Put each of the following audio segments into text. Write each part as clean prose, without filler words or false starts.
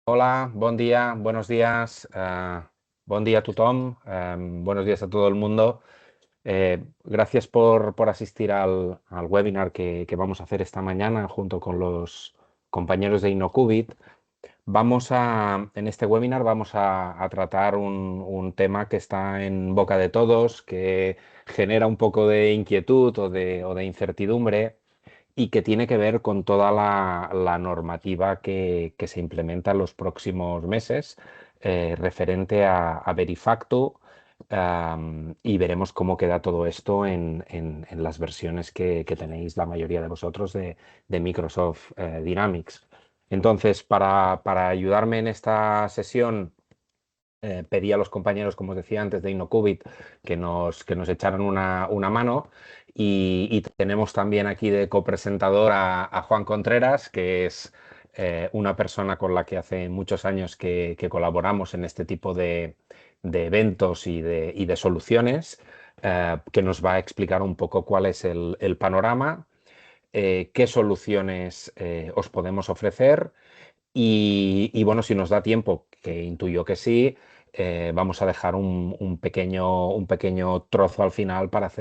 Hola, buen día, buenos días, buen día a tothom, buenos días a todo el mundo. Gracias por asistir al webinar que vamos a hacer esta mañana junto con los compañeros de InnoQubit. En este webinar vamos a tratar un tema que está en boca de todos, que genera un poco de inquietud o de incertidumbre y que tiene que ver con toda la normativa que se implementa en los próximos meses referente a Verifactu. Y veremos cómo queda todo esto en las versiones que tenéis la mayoría de vosotros de Microsoft Dynamics. Entonces, para ayudarme en esta sesión, pedí a los compañeros, como os decía antes, de InnoQubit que nos echaran una mano. Y tenemos también aquí de copresentador a Juan Contreras, que es una persona con la que hace muchos años que colaboramos en este tipo de eventos y de soluciones, que nos va a explicar un poco cuál es el panorama, qué soluciones os podemos ofrecer y bueno, si nos da tiempo, que intuyo que sí, vamos a dejar un pequeño trozo al final para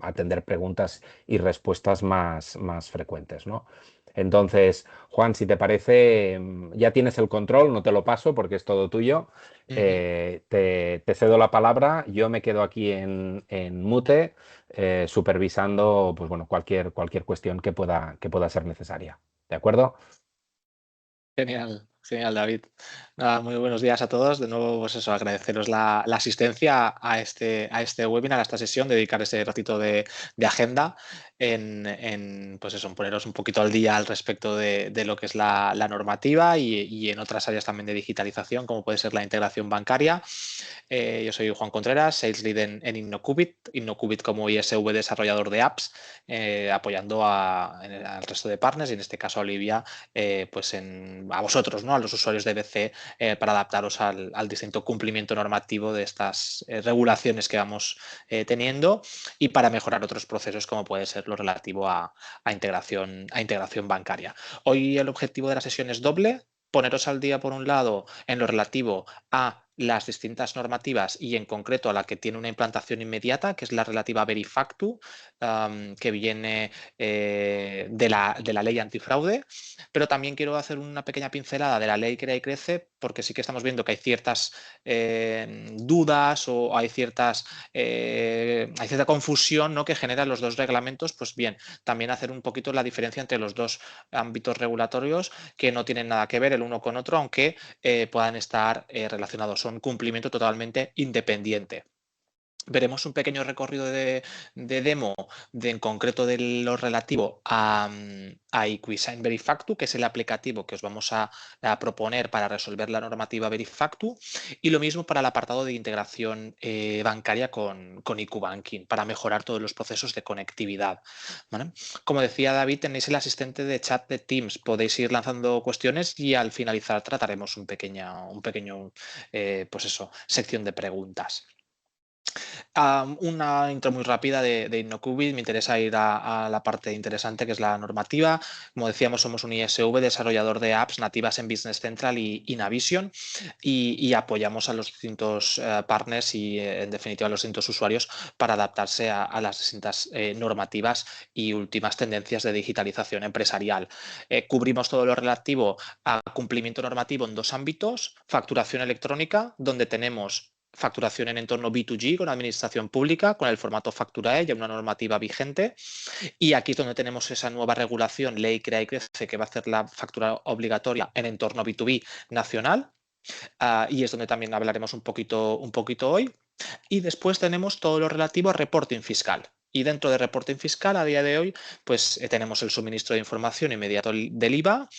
atender preguntas y respuestas más frecuentes, ¿no? Entonces, Juan, si te parece, ya tienes el control, no te lo paso porque es todo tuyo. Ujú. Te cedo la palabra, yo me quedo aquí en mute, supervisando, pues bueno, cualquier cuestión que pueda ser necesaria. ¿De acuerdo? Genial, genial, David. Nada, muy buenos días a todos. De nuevo, pues eso, agradeceros la asistencia a este webinar, a esta sesión, dedicar ese ratito de agenda pues eso, en poneros un poquito al día al respecto de lo que es la normativa y en otras áreas también de digitalización, como puede ser la integración bancaria. Yo soy Juan Contreras, Sales Lead en InnoQubit, InnoQubit como ISV desarrollador de apps, apoyando al resto de partners y en este caso a Olivia, a vosotros, ¿no? A los usuarios de BC, para adaptaros al distinto cumplimiento normativo de estas regulaciones que vamos teniendo y para mejorar otros procesos como puede ser lo relativo a integración bancaria. Hoy el objetivo de la sesión es doble. Poneros al día, por un lado, en lo relativo a las distintas normativas y en concreto a la que tiene una implantación inmediata, que es la relativa a Verifactu, que viene de la ley antifraude, pero también quiero hacer una pequeña pincelada de la ley Crea y Crece, porque sí que estamos viendo que hay ciertas dudas o hay cierta confusión, ¿no?, que generan los dos reglamentos. Pues bien, también hacer un poquito la diferencia entre los dos ámbitos regulatorios que no tienen nada que ver el uno con otro, aunque puedan estar relacionados. Son cumplimiento totalmente independiente. Veremos un pequeño recorrido de demo en concreto de lo relativo a IquiSign Verifactu, que es el aplicativo que os vamos a proponer para resolver la normativa Verifactu, y lo mismo para el apartado de integración bancaria con IQ-Banking, para mejorar todos los procesos de conectividad, ¿vale? Como decía David, tenéis el asistente de chat de Teams, podéis ir lanzando cuestiones y al finalizar trataremos un pequeño pues eso, sección de preguntas. Una intro muy rápida de InnoQubit. Me interesa ir a la parte interesante, que es la normativa. Como decíamos, somos un ISV desarrollador de apps nativas en Business Central y Navision, y apoyamos a los distintos partners y, en definitiva, a los distintos usuarios para adaptarse a las distintas normativas y últimas tendencias de digitalización empresarial. Cubrimos todo lo relativo a cumplimiento normativo en dos ámbitos: facturación electrónica, donde tenemos facturación en entorno B2G con administración pública, con el formato Facturae, ya una normativa vigente. Y aquí es donde tenemos esa nueva regulación, Ley Crea y Crece, que va a hacer la factura obligatoria en entorno B2B nacional. Y es donde también hablaremos un poquito hoy. Y después tenemos todo lo relativo a reporting fiscal. Y dentro de reporting fiscal, a día de hoy, pues tenemos el suministro de información inmediato del IVA,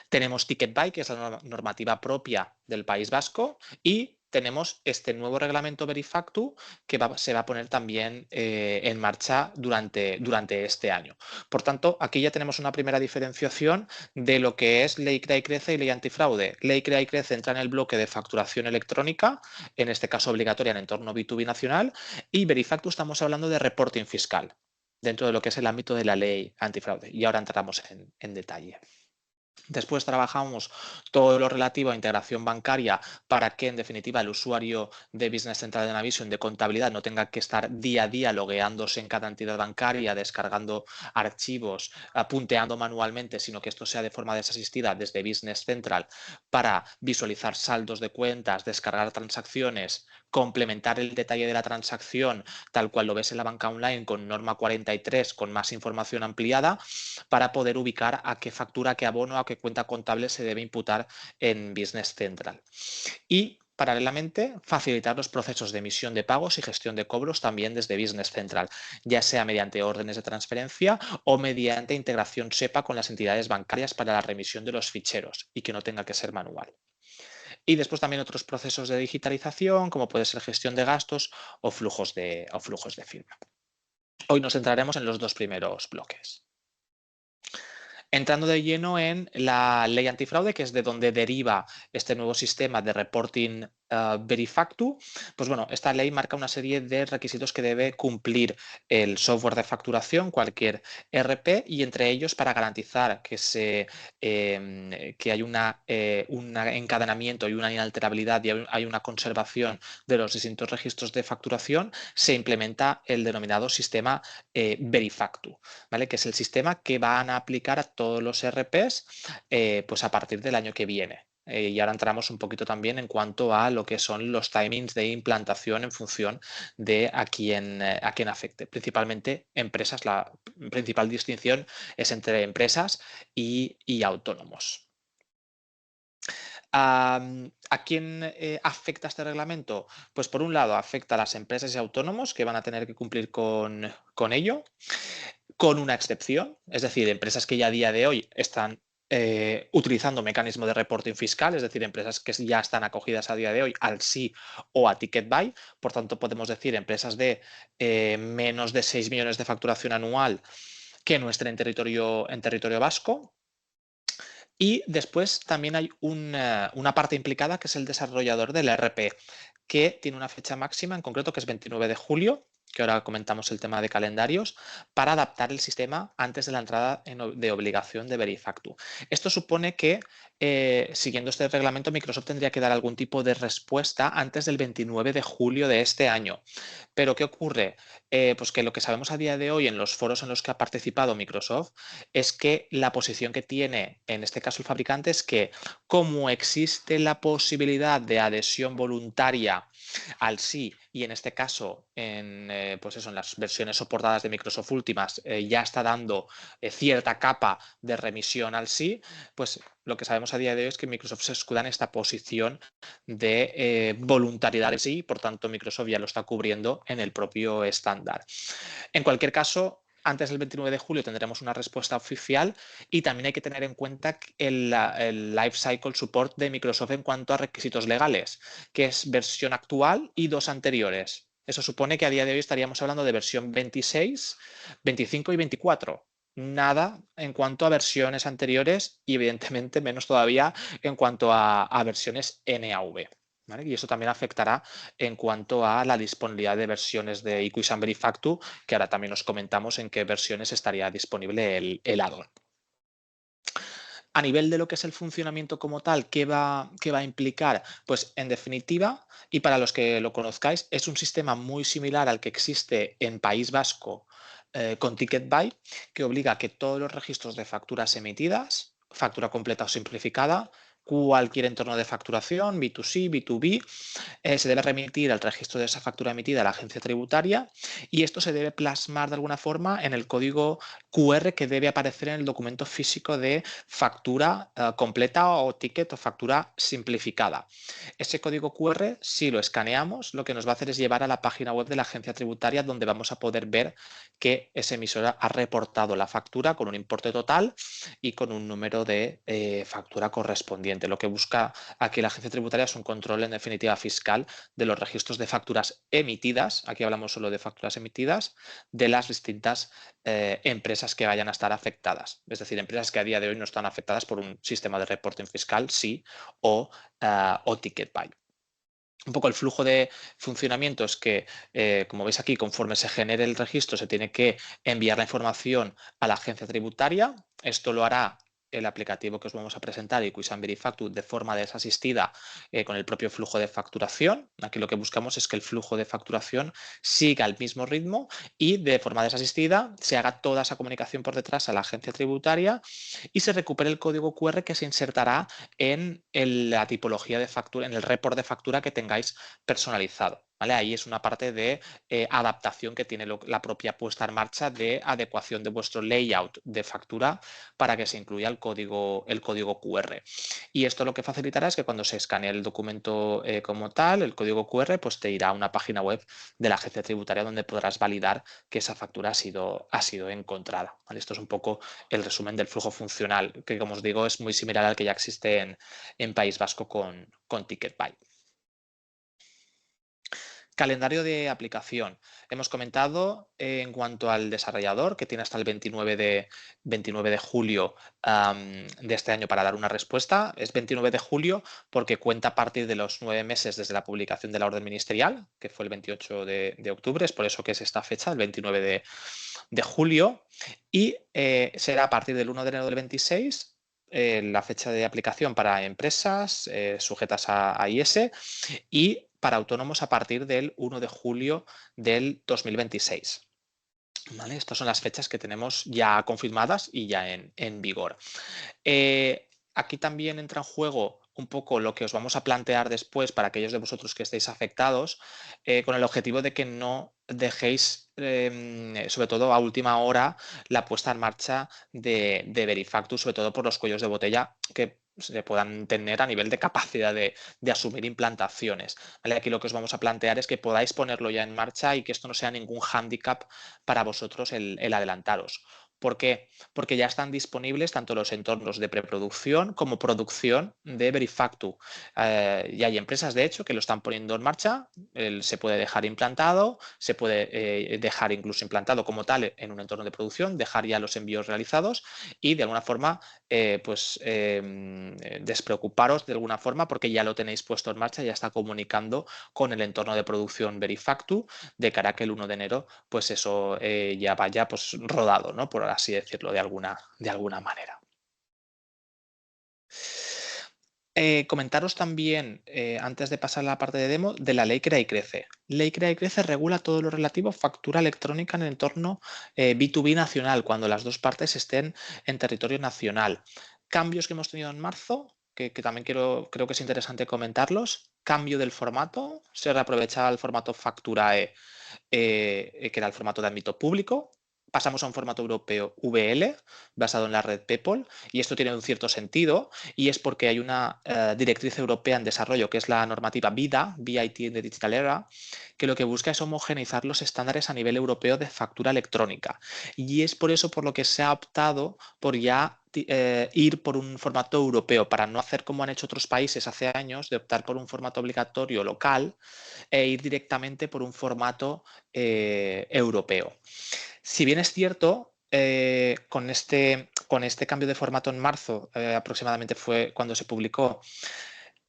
tenemos Ticket Buy, que es la normativa propia del País Vasco, y tenemos este nuevo reglamento Verifactu que se va a poner también en marcha durante este año. Por tanto, aquí ya tenemos una primera diferenciación de lo que es Ley Crea y Crece y Ley Antifraude. Ley Crea y Crece entra en el bloque de facturación electrónica, en este caso obligatoria en entorno B2B nacional, y Verifactu estamos hablando de reporting fiscal dentro de lo que es el ámbito de la ley antifraude. Y ahora entramos en detalle. Después trabajamos todo lo relativo a integración bancaria para que, en definitiva, el usuario de Business Central de Navision de contabilidad no tenga que estar día a día logueándose en cada entidad bancaria, descargando archivos, punteando manualmente, sino que esto sea de forma desasistida desde Business Central para visualizar saldos de cuentas, descargar transacciones, complementar el detalle de la transacción tal cual lo ves en la banca online con norma 43, con más información ampliada, para poder ubicar a qué factura, a qué abono, a qué cuenta contable se debe imputar en Business Central. Y paralelamente, facilitar los procesos de emisión de pagos y gestión de cobros también desde Business Central, ya sea mediante órdenes de transferencia o mediante integración SEPA con las entidades bancarias para la remisión de los ficheros y que no tenga que ser manual. Y después también otros procesos de digitalización, como puede ser gestión de gastos o flujos de firma. Hoy nos centraremos en los dos primeros bloques. Entrando de lleno en la ley antifraude, que es de donde deriva este nuevo sistema de reporting Verifactu, pues bueno, esta ley marca una serie de requisitos que debe cumplir el software de facturación, cualquier ERP, y entre ellos para garantizar que hay un encadenamiento y una inalterabilidad y hay una conservación de los distintos registros de facturación, se implementa el denominado sistema Verifactu, ¿vale? Que es el sistema que van a aplicar a todos los ERPs pues a partir del año que viene. Y ahora entramos un poquito también en cuanto a lo que son los timings de implantación en función de a quién afecte. Principalmente empresas, la principal distinción es entre empresas y autónomos. ¿A quién afecta este reglamento? Pues por un lado afecta a las empresas y autónomos que van a tener que cumplir con ello, con una excepción, es decir, empresas que ya a día de hoy están utilizando mecanismo de reporting fiscal, es decir, empresas que ya están acogidas a día de hoy al SI o a Ticket Buy. Por tanto, podemos decir empresas de menos de 6 millones de facturación anual que no estén en territorio vasco. Y después también hay una parte implicada que es el desarrollador del ERP, que tiene una fecha máxima en concreto que es 29 de julio, que ahora comentamos el tema de calendarios, para adaptar el sistema antes de la entrada de obligación de Verifactu. Esto supone que, siguiendo este reglamento, Microsoft tendría que dar algún tipo de respuesta antes del 29 de julio de este año. Pero ¿qué ocurre? Pues que lo que sabemos a día de hoy en los foros en los que ha participado Microsoft es que la posición que tiene, en este caso el fabricante, es que como existe la posibilidad de adhesión voluntaria al sí, y en este caso pues eso, en las versiones soportadas de Microsoft últimas ya está dando cierta capa de remisión al sí, pues lo que sabemos a día de hoy es que Microsoft se escuda en esta posición de voluntariedad del sí, por tanto Microsoft ya lo está cubriendo en el propio estándar. En cualquier caso, antes del 29 de julio tendremos una respuesta oficial y también hay que tener en cuenta el Life Cycle Support de Microsoft en cuanto a requisitos legales, que es versión actual y 2 anteriores. Eso supone que a día de hoy estaríamos hablando de versión 26, 25 y 24. Nada en cuanto a versiones anteriores y evidentemente menos todavía en cuanto a versiones NAV. ¿Vale? Y eso también afectará en cuanto a la disponibilidad de versiones de IQSAM Verifactu, que ahora también os comentamos en qué versiones estaría disponible el add-on. A nivel de lo que es el funcionamiento como tal, ¿qué va a implicar? Pues en definitiva, y para los que lo conozcáis, es un sistema muy similar al que existe en País Vasco con Ticket Buy, que obliga a que todos los registros de facturas emitidas, factura completa o simplificada, cualquier entorno de facturación, B2C, B2B, se debe remitir el registro de esa factura emitida a la agencia tributaria y esto se debe plasmar de alguna forma en el código QR que debe aparecer en el documento físico de factura completa o ticket o factura simplificada. Ese código QR, si lo escaneamos, lo que nos va a hacer es llevar a la página web de la agencia tributaria donde vamos a poder ver que esa emisora ha reportado la factura con un importe total y con un número de factura correspondiente. Lo que busca aquí la agencia tributaria es un control en definitiva fiscal de los registros de facturas emitidas, aquí hablamos solo de facturas emitidas, de las distintas empresas que vayan a estar afectadas. Es decir, empresas que a día de hoy no están afectadas por un sistema de reporting fiscal, sí, o Ticket Buy. Un poco el flujo de funcionamiento es que, como veis aquí, conforme se genere el registro, se tiene que enviar la información a la agencia tributaria. Esto lo hará el aplicativo que os vamos a presentar y Quisan Verifactu de forma desasistida con el propio flujo de facturación. Aquí lo que buscamos es que el flujo de facturación siga el mismo ritmo y de forma desasistida se haga toda esa comunicación por detrás a la agencia tributaria y se recupere el código QR que se insertará en la tipología de factura, en el report de factura que tengáis personalizado. ¿Vale? Ahí es una parte de adaptación que tiene la propia puesta en marcha de adecuación de vuestro layout de factura para que se incluya el código QR. Y esto lo que facilitará es que cuando se escanee el documento como tal, el código QR, pues te irá a una página web de la agencia tributaria donde podrás validar que esa factura ha sido encontrada. ¿Vale? Esto es un poco el resumen del flujo funcional, que como os digo es muy similar al que ya existe en País Vasco con TicketBuy. Calendario de aplicación. Hemos comentado en cuanto al desarrollador que tiene hasta el 29 de julio de este año para dar una respuesta. Es 29 de julio porque cuenta a partir de los 9 meses desde la publicación de la orden ministerial, que fue el 28 de octubre. Es por eso que es esta fecha, el 29 de julio. Y será a partir del 1 de enero del 26 la fecha de aplicación para empresas sujetas a IS y para autónomos a partir del 1 de julio del 2026. ¿Vale? Estas son las fechas que tenemos ya confirmadas y ya en vigor. Aquí también entra en juego un poco lo que os vamos a plantear después para aquellos de vosotros que estéis afectados, con el objetivo de que no dejéis, sobre todo a última hora, la puesta en marcha de Verifactu, sobre todo por los cuellos de botella que se puedan tener a nivel de capacidad de asumir implantaciones. ¿Vale? Aquí lo que os vamos a plantear es que podáis ponerlo ya en marcha y que esto no sea ningún hándicap para vosotros el adelantaros. ¿Por qué? Porque ya están disponibles tanto los entornos de preproducción como producción de Verifactu. Y hay empresas, de hecho, que lo están poniendo en marcha. Se puede dejar implantado, se puede dejar incluso implantado como tal en un entorno de producción, dejar ya los envíos realizados y de alguna forma despreocuparos de alguna forma porque ya lo tenéis puesto en marcha, ya está comunicando con el entorno de producción Verifactu de cara a que el 1 de enero pues eso ya vaya pues rodado, ¿no? Por así decirlo de alguna manera. Comentaros también, antes de pasar a la parte de demo, de la Ley Crea y Crece. Ley Crea y Crece regula todo lo relativo a factura electrónica en el entorno B2B nacional, cuando las dos partes estén en territorio nacional. Cambios que hemos tenido en marzo, que también creo que es interesante comentarlos. Cambio del formato, se reaprovechaba el formato Facturae, que era el formato de ámbito público. Pasamos a un formato europeo VL, basado en la red PEPOL, y esto tiene un cierto sentido, y es porque hay una directriz europea en desarrollo, que es la normativa VIDA, VIT in the Digital Era, que lo que busca es homogeneizar los estándares a nivel europeo de factura electrónica. Y es por eso por lo que se ha optado por ya ir por un formato europeo, para no hacer como han hecho otros países hace años, de optar por un formato obligatorio local e ir directamente por un formato europeo. Si bien es cierto, con este cambio de formato en marzo, aproximadamente fue cuando se publicó,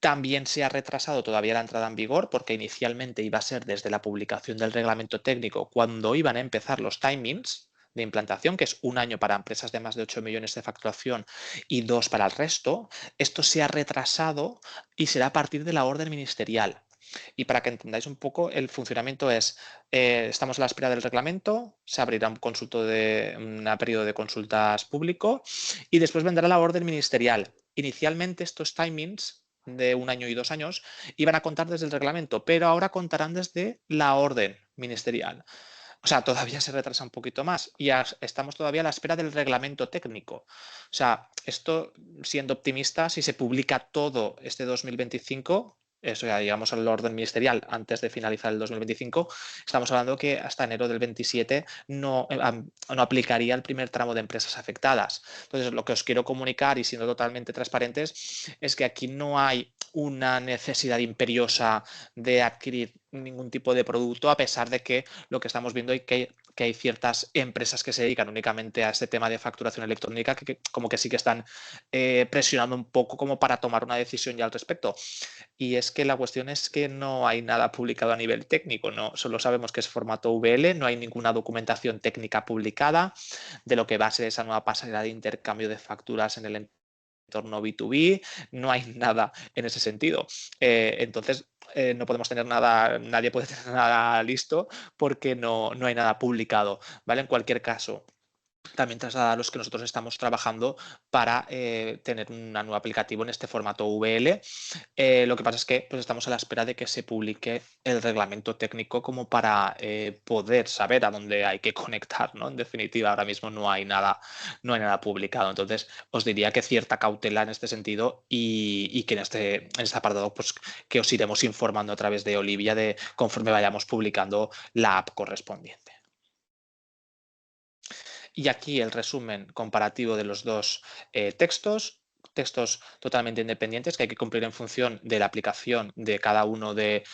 también se ha retrasado todavía la entrada en vigor porque inicialmente iba a ser desde la publicación del reglamento técnico cuando iban a empezar los timings de implantación, que es un año para empresas de más de 8 millones de facturación y 2 para el resto. Esto se ha retrasado y será a partir de la orden ministerial. Y para que entendáis un poco, el funcionamiento es, estamos a la espera del reglamento, se abrirá un periodo de consultas público y después vendrá la orden ministerial. Inicialmente estos timings de un año y 2 años iban a contar desde el reglamento, pero ahora contarán desde la orden ministerial. O sea, todavía se retrasa un poquito más y estamos todavía a la espera del reglamento técnico. O sea, esto, siendo optimista, si se publica todo este 2025, eso ya digamos al orden ministerial antes de finalizar el 2025, estamos hablando que hasta enero del 27 no aplicaría el primer tramo de empresas afectadas. Entonces, lo que os quiero comunicar y siendo totalmente transparentes es que aquí no hay una necesidad imperiosa de adquirir ningún tipo de producto, a pesar de que lo que estamos viendo es que que hay ciertas empresas que se dedican únicamente a este tema de facturación electrónica que como que sí que están presionando un poco como para tomar una decisión ya al respecto. Y es que la cuestión es que no hay nada publicado a nivel técnico, ¿no? Solo sabemos que es formato VL, no hay ninguna documentación técnica publicada de lo que va a ser esa nueva pasarela de intercambio de facturas en el entorno B2B, no hay nada en ese sentido. Entonces, no podemos tener nada, nadie puede tener nada listo porque no hay nada publicado, ¿vale? En cualquier caso, también trasladaros que nosotros estamos trabajando para tener un nuevo aplicativo en este formato VL. Lo que pasa es que pues, estamos a la espera de que se publique el reglamento técnico como para poder saber a dónde hay que conectar, ¿no? En definitiva, ahora mismo no hay nada publicado. Entonces, os diría que cierta cautela en este sentido y que en este apartado pues, que os iremos informando a través de Olivia conforme vayamos publicando la app correspondiente. Y aquí el resumen comparativo de los dos textos totalmente independientes que hay que cumplir en función de la aplicación de cada uno de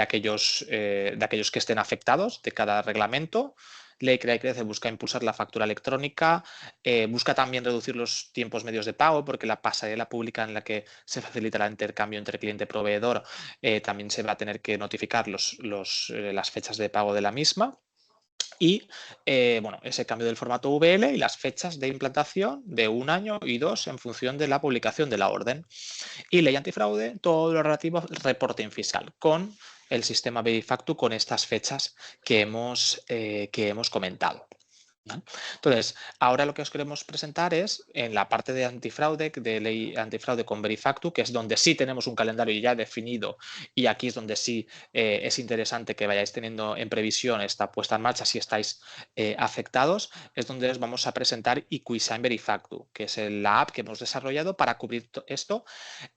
aquellos que estén afectados, de cada reglamento. Ley Crea y Crece busca impulsar la factura electrónica, busca también reducir los tiempos medios de pago porque la pasarela pública en la que se facilitará el intercambio entre cliente y proveedor también se va a tener que notificar las fechas de pago de la misma. Y bueno, ese cambio del formato VL y las fechas de implantación de 1 año y 2 en función de la publicación de la orden. Y ley antifraude, todo lo relativo al reporting fiscal con el sistema Verifactu con estas fechas que hemos comentado. Entonces, ahora lo que os queremos presentar es en la parte de antifraude, de ley antifraude con Verifactu, que es donde sí tenemos un calendario ya definido y aquí es donde sí es interesante que vayáis teniendo en previsión esta puesta en marcha si estáis afectados, es donde os vamos a presentar IQuisign Verifactu, que es la app que hemos desarrollado para cubrir esto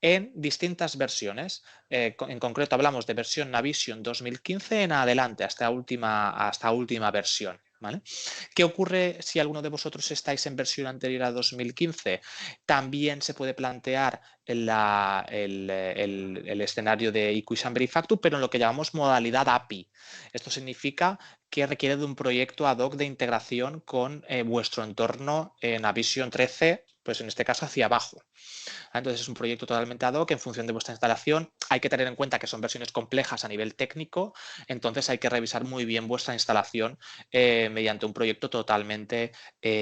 en distintas versiones. En concreto hablamos de versión Navision 2015 en adelante, hasta última versión. ¿Vale? ¿Qué ocurre si alguno de vosotros estáis en versión anterior a 2015? También se puede plantear el escenario de IQuisign Verifactu, pero en lo que llamamos modalidad API. Esto significa que requiere de un proyecto ad hoc de integración con vuestro entorno en Navision 13, pues en este caso hacia abajo. Entonces es un proyecto totalmente ad hoc en función de vuestra instalación. Hay que tener en cuenta que son versiones complejas a nivel técnico, entonces hay que revisar muy bien vuestra instalación mediante un proyecto totalmente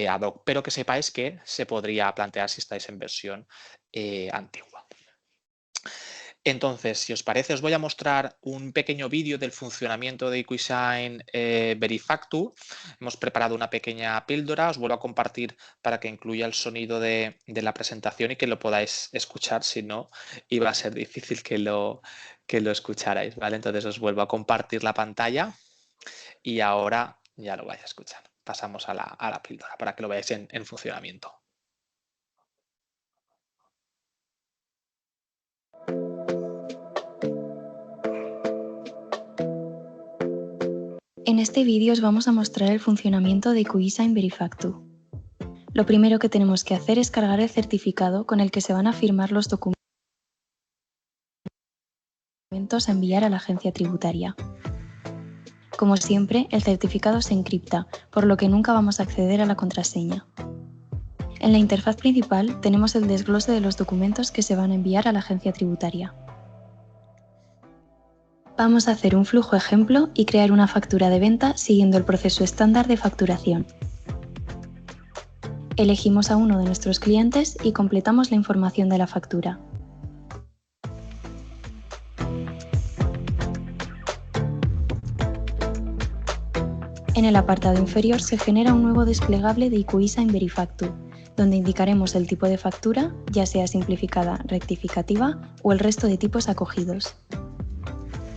ad hoc, pero que sepáis que se podría plantear si estáis en versión antigua. Entonces, si os parece, os voy a mostrar un pequeño vídeo del funcionamiento de IQuisign Verifactu. Hemos preparado una pequeña píldora, os vuelvo a compartir para que incluya el sonido de la presentación y que lo podáis escuchar, si no, iba a ser difícil que lo escucharais, ¿vale? Entonces os vuelvo a compartir la pantalla y ahora ya lo vais a escuchar. Pasamos a la píldora para que lo veáis en funcionamiento. En este vídeo os vamos a mostrar el funcionamiento de IQuisign Verifactu. Lo primero que tenemos que hacer es cargar el certificado con el que se van a firmar los documentos a enviar a la agencia tributaria. Como siempre, el certificado se encripta, por lo que nunca vamos a acceder a la contraseña. En la interfaz principal tenemos el desglose de los documentos que se van a enviar a la agencia tributaria. Vamos a hacer un flujo ejemplo y crear una factura de venta siguiendo el proceso estándar de facturación. Elegimos a uno de nuestros clientes y completamos la información de la factura. En el apartado inferior se genera un nuevo desplegable de IQuisign Verifactu, donde indicaremos el tipo de factura, ya sea simplificada, rectificativa o el resto de tipos acogidos.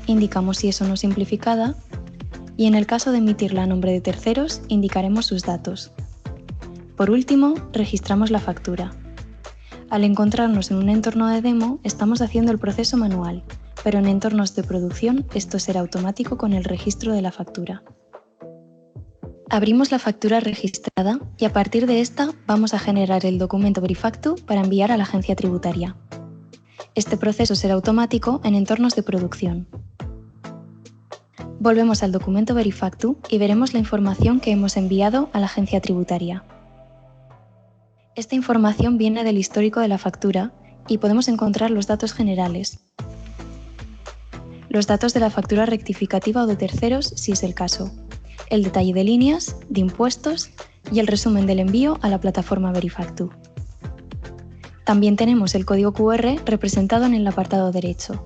Indicamos si es o no simplificada y en el caso de emitirla a nombre de terceros, indicaremos sus datos. Por último, registramos la factura. Al encontrarnos en un entorno de demo, estamos haciendo el proceso manual, pero en entornos de producción esto será automático con el registro de la factura. Abrimos la factura registrada y a partir de esta vamos a generar el documento Verifactu para enviar a la agencia tributaria. Este proceso será automático en entornos de producción. Volvemos al documento Verifactu y veremos la información que hemos enviado a la agencia tributaria. Esta información viene del histórico de la factura y podemos encontrar los datos generales, los datos de la factura rectificativa o de terceros si es el caso, el detalle de líneas, de impuestos y el resumen del envío a la plataforma Verifactu. También tenemos el código QR representado en el apartado derecho.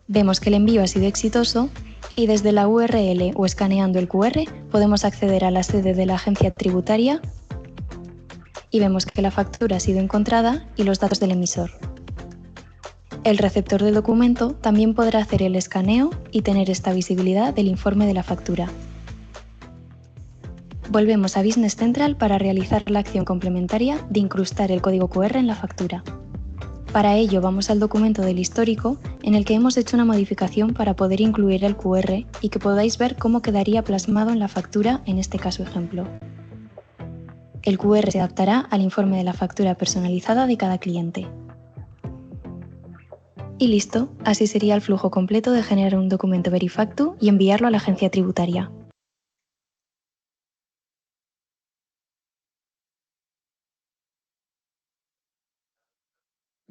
Vemos que el envío ha sido exitoso y desde la URL o escaneando el QR podemos acceder a la sede de la agencia tributaria y vemos que la factura ha sido encontrada y los datos del emisor. El receptor del documento también podrá hacer el escaneo y tener esta visibilidad del informe de la factura. Volvemos a Business Central para realizar la acción complementaria de incrustar el código QR en la factura. Para ello vamos al documento del histórico en el que hemos hecho una modificación para poder incluir el QR y que podáis ver cómo quedaría plasmado en la factura en este caso ejemplo. El QR se adaptará al informe de la factura personalizada de cada cliente. Y listo, así sería el flujo completo de generar un documento Verifactu y enviarlo a la agencia tributaria.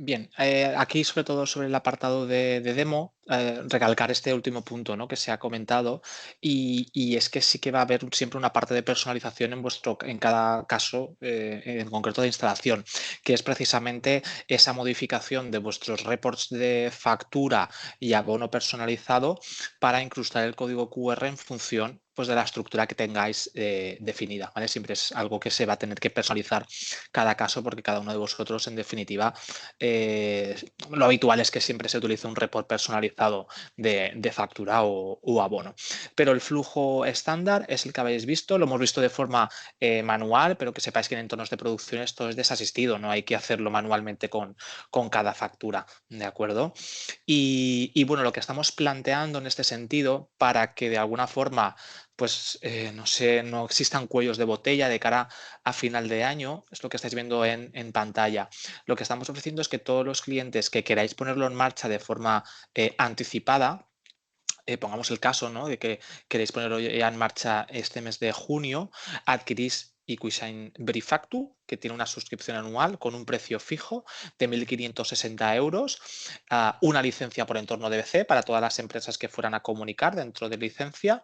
Bien, aquí sobre todo sobre el apartado de demo, recalcar este último punto, ¿no?, que se ha comentado y es que sí que va a haber siempre una parte de personalización en cada caso, en concreto de instalación, que es precisamente esa modificación de vuestros reports de factura y abono personalizado para incrustar el código QR en función pues, de la estructura que tengáis definida, ¿vale? Siempre es algo que se va a tener que personalizar cada caso porque cada uno de vosotros, en definitiva, lo habitual es que siempre se utilice un report personalizado de factura o abono. Pero el flujo estándar es el que habéis visto, lo hemos visto de forma manual, pero que sepáis que en entornos de producción esto es desasistido, no hay que hacerlo manualmente con cada factura, ¿de acuerdo? Y bueno, lo que estamos planteando en este sentido, para que de alguna forma pues no sé, no existan cuellos de botella de cara a final de año, es lo que estáis viendo en pantalla. Lo que estamos ofreciendo es que todos los clientes que queráis ponerlo en marcha de forma anticipada, pongamos el caso, ¿no?, de que queréis ponerlo ya en marcha este mes de junio, adquirís EquiSign Verifactu, que tiene una suscripción anual con un precio fijo de 1.560 euros, una licencia por entorno DBC para todas las empresas que fueran a comunicar dentro de licencia,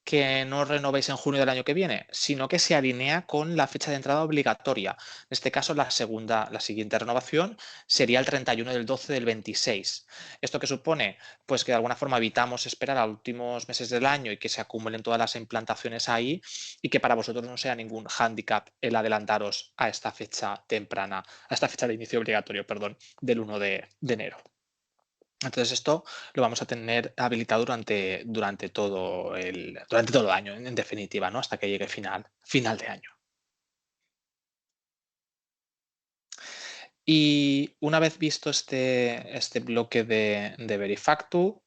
que no renovéis en junio del año que viene, sino que se alinea con la fecha de entrada obligatoria. En este caso, la siguiente renovación sería el 31 del 12 del 26. ¿Esto qué supone? Pues que de alguna forma evitamos esperar a últimos meses del año y que se acumulen todas las implantaciones ahí y que para vosotros no sea ningún hándicap el adelantaros a esta fecha temprana, a esta fecha de inicio obligatorio, perdón, del 1 de enero. Entonces esto lo vamos a tener habilitado durante todo el año, en definitiva, ¿no?, hasta que llegue final de año. Y una vez visto este bloque de Verifactu,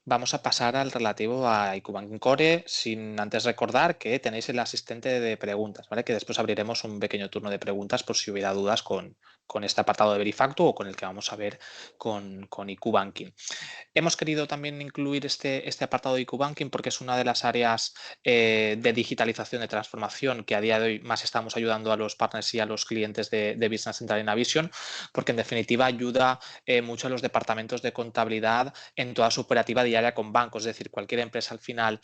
vamos a pasar al relativo a IQ Core, sin antes recordar que tenéis el asistente de preguntas, ¿vale?, que después abriremos un pequeño turno de preguntas por si hubiera dudas con este apartado de Verifactu o con el que vamos a ver con IQ Banking. Hemos querido también incluir este apartado de IQ Banking porque es una de las áreas de digitalización, de transformación que a día de hoy más estamos ayudando a los partners y a los clientes de Business Central y Navision, porque en definitiva ayuda mucho a los departamentos de contabilidad en toda su operativa diaria con bancos. Es decir, cualquier empresa al final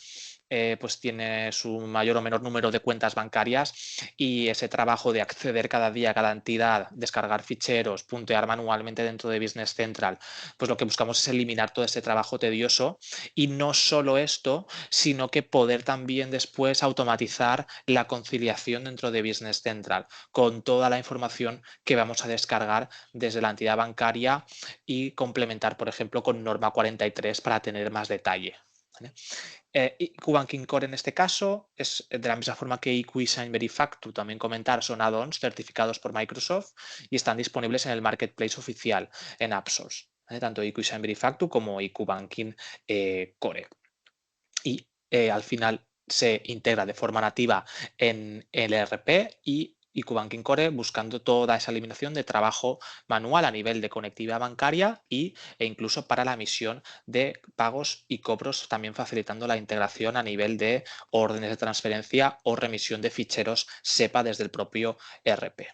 pues tiene su mayor o menor número de cuentas bancarias y ese trabajo de acceder cada día a cada entidad, descargar ficheros, puntear manualmente dentro de Business Central, pues lo que buscamos es eliminar todo ese trabajo tedioso y no solo esto, sino que poder también después automatizar la conciliación dentro de Business Central con toda la información que vamos a descargar desde la entidad bancaria y complementar, por ejemplo, con norma 43 para tener más detalle, ¿vale? IQ Banking Core en este caso es de la misma forma que IQ eSign Verifactu, también comentar, son add-ons certificados por Microsoft y están disponibles en el marketplace oficial en AppSource, ¿vale?, tanto IQ eSign Verifactu como IQ Banking Core. Y al final se integra de forma nativa en el ERP y IQ Banking Core buscando toda esa eliminación de trabajo manual a nivel de conectividad bancaria e incluso para la emisión de pagos y cobros, también facilitando la integración a nivel de órdenes de transferencia o remisión de ficheros SEPA desde el propio ERP.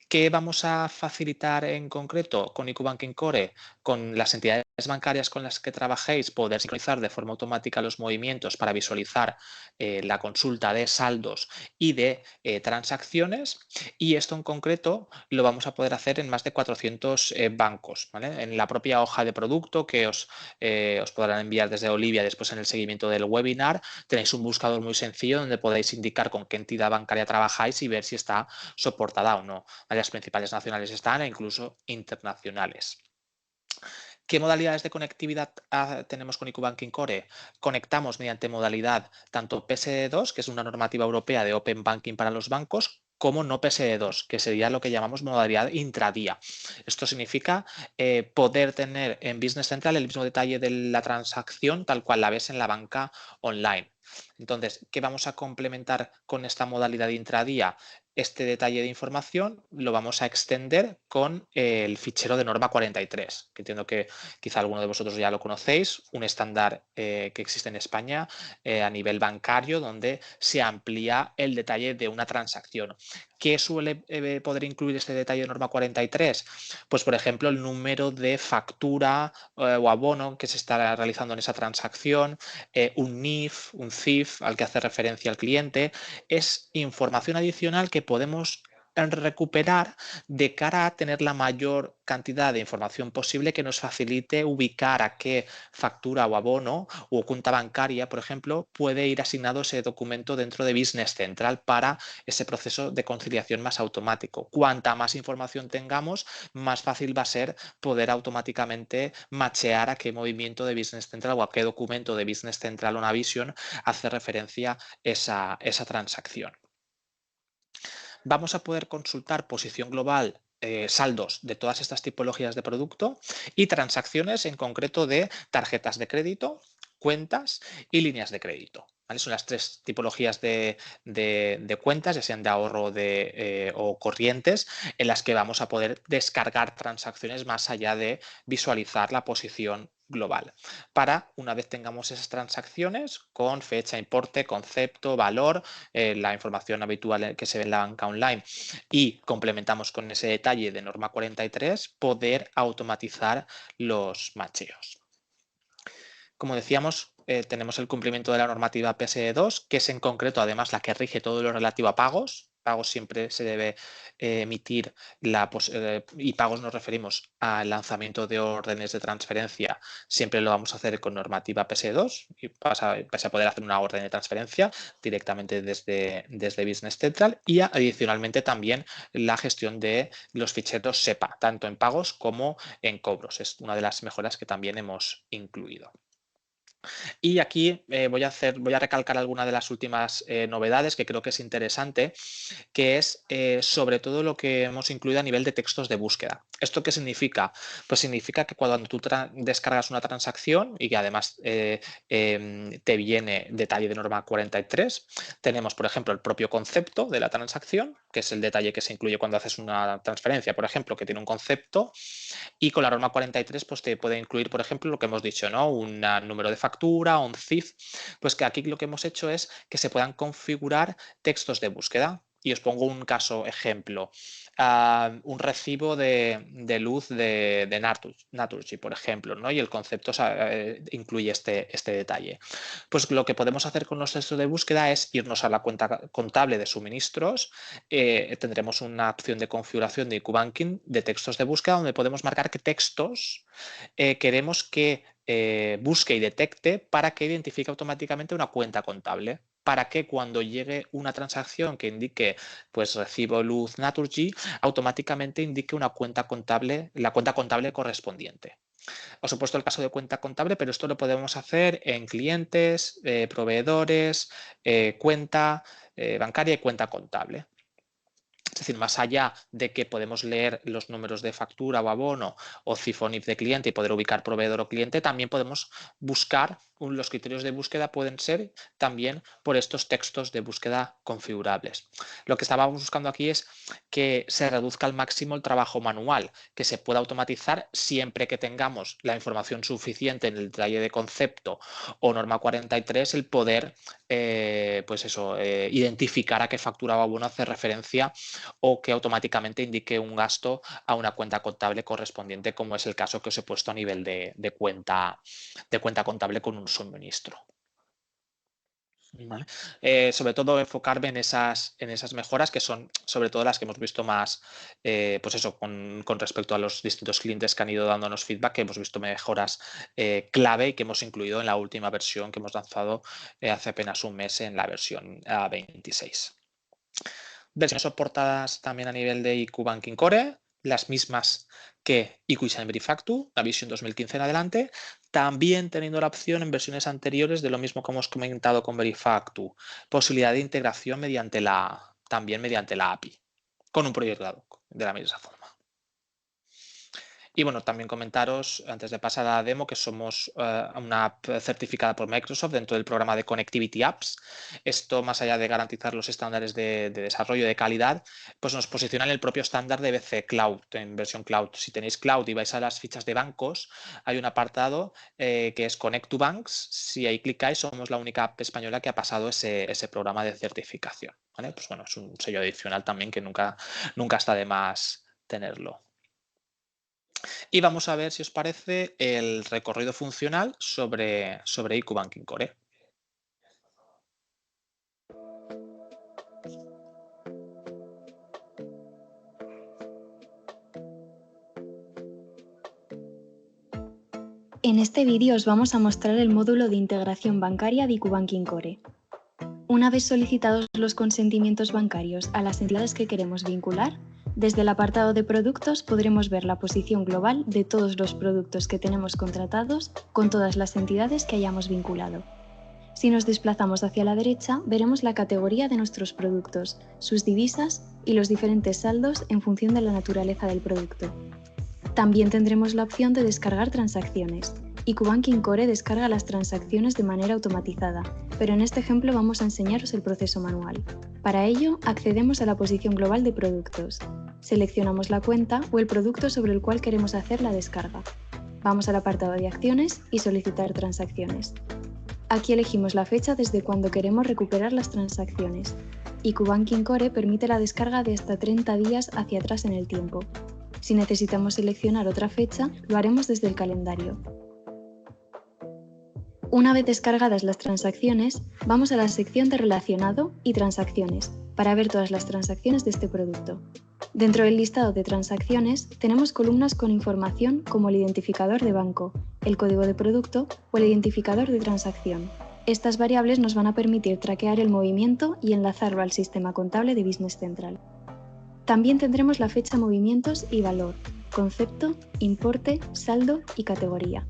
¿Qué vamos a facilitar en concreto con IQ Banking Core? Con las entidades bancarias con las que trabajéis, poder sincronizar de forma automática los movimientos para visualizar la consulta de saldos y de transacciones, y esto en concreto lo vamos a poder hacer en más de 400 bancos, ¿vale? En la propia hoja de producto que os podrán enviar desde Olivia después en el seguimiento del webinar, tenéis un buscador muy sencillo donde podéis indicar con qué entidad bancaria trabajáis y ver si está soportada o no. Las principales nacionales están e incluso internacionales. ¿Qué modalidades de conectividad tenemos con IQ Banking Core? Conectamos mediante modalidad tanto PSD2, que es una normativa europea de Open Banking para los bancos, como no PSD2, que sería lo que llamamos modalidad intradía. Esto significa poder tener en Business Central el mismo detalle de la transacción tal cual la ves en la banca online. Entonces, ¿qué vamos a complementar con esta modalidad intradía? Este detalle de información lo vamos a extender con el fichero de norma 43, que entiendo que quizá alguno de vosotros ya lo conocéis, un estándar que existe en España a nivel bancario donde se amplía el detalle de una transacción. ¿Qué suele poder incluir este detalle de norma 43? Pues, por ejemplo, el número de factura o abono que se está realizando en esa transacción, un NIF, un CIF al que hace referencia el cliente. Es información adicional que podemos recuperar de cara a tener la mayor cantidad de información posible que nos facilite ubicar a qué factura o abono o cuenta bancaria, por ejemplo, puede ir asignado ese documento dentro de Business Central para ese proceso de conciliación más automático. Cuanta más información tengamos, más fácil va a ser poder automáticamente machear a qué movimiento de Business Central o a qué documento de Business Central o Navision hace referencia esa transacción. Vamos a poder consultar posición global, saldos de todas estas tipologías de producto y transacciones en concreto de tarjetas de crédito, cuentas y líneas de crédito. ¿Vale? Son las tres tipologías de cuentas, ya sean de ahorro o corrientes, en las que vamos a poder descargar transacciones más allá de visualizar la posición global. Para, una vez tengamos esas transacciones con fecha, importe, concepto, valor, la información habitual que se ve en la banca online y complementamos con ese detalle de norma 43, poder automatizar los macheos. Como decíamos, tenemos el cumplimiento de la normativa PSD2, que es en concreto además la que rige todo lo relativo a pagos. Pagos siempre se debe emitir y pagos nos referimos al lanzamiento de órdenes de transferencia. Siempre lo vamos a hacer con normativa PSD2 y vas a poder hacer una orden de transferencia directamente desde Business Central y adicionalmente también la gestión de los ficheros SEPA, tanto en pagos como en cobros. Es una de las mejoras que también hemos incluido. Y aquí voy a recalcar alguna de las últimas novedades que creo que es interesante, que es sobre todo lo que hemos incluido a nivel de textos de búsqueda. ¿Esto qué significa? Pues significa que cuando tú descargas una transacción y que además te viene detalle de norma 43, tenemos, por ejemplo, el propio concepto de la transacción, que es el detalle que se incluye cuando haces una transferencia, por ejemplo, que tiene un concepto, y con la norma 43 pues te puede incluir, por ejemplo, lo que hemos dicho, ¿no? Un número de factura, un CIF, pues que aquí lo que hemos hecho es que se puedan configurar textos de búsqueda. Y os pongo un caso ejemplo, un recibo de luz de Naturgy, por ejemplo, ¿no? Y el concepto incluye este detalle. Pues lo que podemos hacer con los textos de búsqueda es irnos a la cuenta contable de suministros, tendremos una opción de configuración de IQ Banking de textos de búsqueda donde podemos marcar qué textos queremos que busque y detecte para que identifique automáticamente una cuenta contable. Para que cuando llegue una transacción que indique pues recibo luz Naturgy, automáticamente indique una cuenta contable, la cuenta contable correspondiente. Os he puesto el caso de cuenta contable, pero esto lo podemos hacer en clientes, proveedores, cuenta bancaria y cuenta contable. Es decir, más allá de que podemos leer los números de factura o abono o CIF o NIF de cliente y poder ubicar proveedor o cliente, también podemos buscar, los criterios de búsqueda pueden ser también por estos textos de búsqueda configurables. Lo que estábamos buscando aquí es que se reduzca al máximo el trabajo manual, que se pueda automatizar siempre que tengamos la información suficiente en el detalle de concepto o norma 43, el poder identificar a qué factura o abono hace referencia o que automáticamente indique un gasto a una cuenta contable correspondiente, como es el caso que os he puesto a nivel de cuenta contable con un suministro. ¿Vale? Sobre todo enfocarme en esas mejoras que son sobre todo las que hemos visto más, con respecto a los distintos clientes que han ido dándonos feedback, que hemos visto mejoras clave y que hemos incluido en la última versión que hemos lanzado hace apenas un mes en la versión 26. Versiones soportadas también a nivel de IQ Banking Core, las mismas que IQ Design Verifactu, la versión 2015 en adelante, también teniendo la opción en versiones anteriores de lo mismo que hemos comentado con Verifactu, posibilidad de integración también mediante la API, con un proyecto de la misma forma. Y bueno, también comentaros, antes de pasar a la demo, que somos una app certificada por Microsoft dentro del programa de Connectivity Apps. Esto, más allá de garantizar los estándares de desarrollo de calidad, pues nos posiciona en el propio estándar de BC Cloud, en versión Cloud. Si tenéis Cloud y vais a las fichas de bancos, hay un apartado que es Connect to Banks. Si ahí clicáis, somos la única app española que ha pasado ese programa de certificación, ¿vale? Pues bueno, es un sello adicional también que nunca está de más tenerlo. Y vamos a ver, si os parece, el recorrido funcional sobre IQ Banking Core. En este vídeo os vamos a mostrar el módulo de integración bancaria de IQ Banking Core. Una vez solicitados los consentimientos bancarios a las entidades que queremos vincular, desde el apartado de productos podremos ver la posición global de todos los productos que tenemos contratados con todas las entidades que hayamos vinculado. Si nos desplazamos hacia la derecha, veremos la categoría de nuestros productos, sus divisas y los diferentes saldos en función de la naturaleza del producto. También tendremos la opción de descargar transacciones. IQ Banking Core descarga las transacciones de manera automatizada, pero en este ejemplo vamos a enseñaros el proceso manual. Para ello, accedemos a la posición global de productos. Seleccionamos la cuenta o el producto sobre el cual queremos hacer la descarga. Vamos al apartado de acciones y solicitar transacciones. Aquí elegimos la fecha desde cuando queremos recuperar las transacciones. IQ Banking Core permite la descarga de hasta 30 días hacia atrás en el tiempo. Si necesitamos seleccionar otra fecha, lo haremos desde el calendario. Una vez descargadas las transacciones, vamos a la sección de Relacionado y Transacciones para ver todas las transacciones de este producto. Dentro del listado de transacciones tenemos columnas con información como el identificador de banco, el código de producto o el identificador de transacción. Estas variables nos van a permitir traquear el movimiento y enlazarlo al sistema contable de Business Central. También tendremos la fecha, movimientos y valor, concepto, importe, saldo y categoría.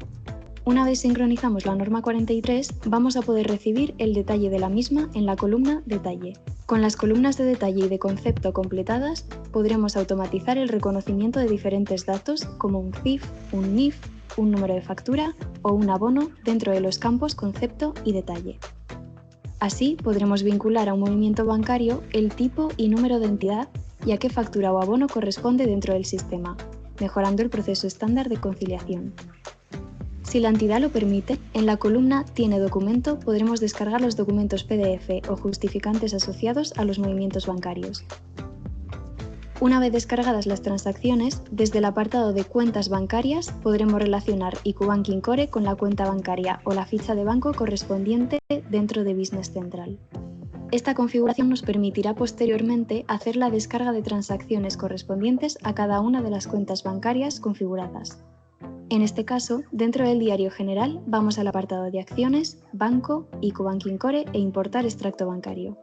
Una vez sincronizamos la norma 43, vamos a poder recibir el detalle de la misma en la columna Detalle. Con las columnas de detalle y de concepto completadas, podremos automatizar el reconocimiento de diferentes datos como un CIF, un NIF, un número de factura o un abono dentro de los campos concepto y detalle. Así podremos vincular a un movimiento bancario el tipo y número de entidad y a qué factura o abono corresponde dentro del sistema, mejorando el proceso estándar de conciliación. Si la entidad lo permite, en la columna Tiene documento podremos descargar los documentos PDF o justificantes asociados a los movimientos bancarios. Una vez descargadas las transacciones, desde el apartado de Cuentas bancarias podremos relacionar IQ Banking Core con la cuenta bancaria o la ficha de banco correspondiente dentro de Business Central. Esta configuración nos permitirá posteriormente hacer la descarga de transacciones correspondientes a cada una de las cuentas bancarias configuradas. En este caso, dentro del diario general, vamos al apartado de Acciones, Banco, IQ Banking Core e Importar extracto bancario.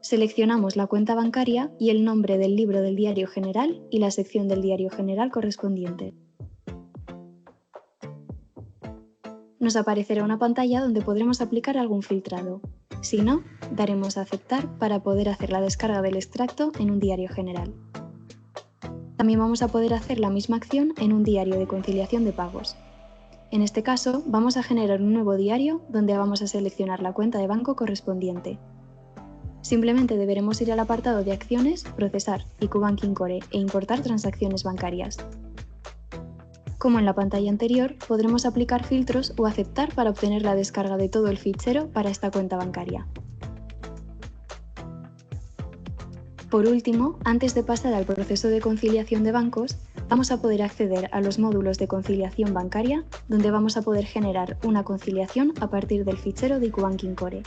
Seleccionamos la cuenta bancaria y el nombre del libro del diario general y la sección del diario general correspondiente. Nos aparecerá una pantalla donde podremos aplicar algún filtrado. Si no, daremos a aceptar para poder hacer la descarga del extracto en un diario general. También vamos a poder hacer la misma acción en un diario de conciliación de pagos. En este caso, vamos a generar un nuevo diario donde vamos a seleccionar la cuenta de banco correspondiente. Simplemente deberemos ir al apartado de acciones, procesar IQ Banking Core e importar transacciones bancarias. Como en la pantalla anterior, podremos aplicar filtros o aceptar para obtener la descarga de todo el fichero para esta cuenta bancaria. Por último, antes de pasar al proceso de conciliación de bancos, vamos a poder acceder a los módulos de conciliación bancaria, donde vamos a poder generar una conciliación a partir del fichero de IQ Banking Core.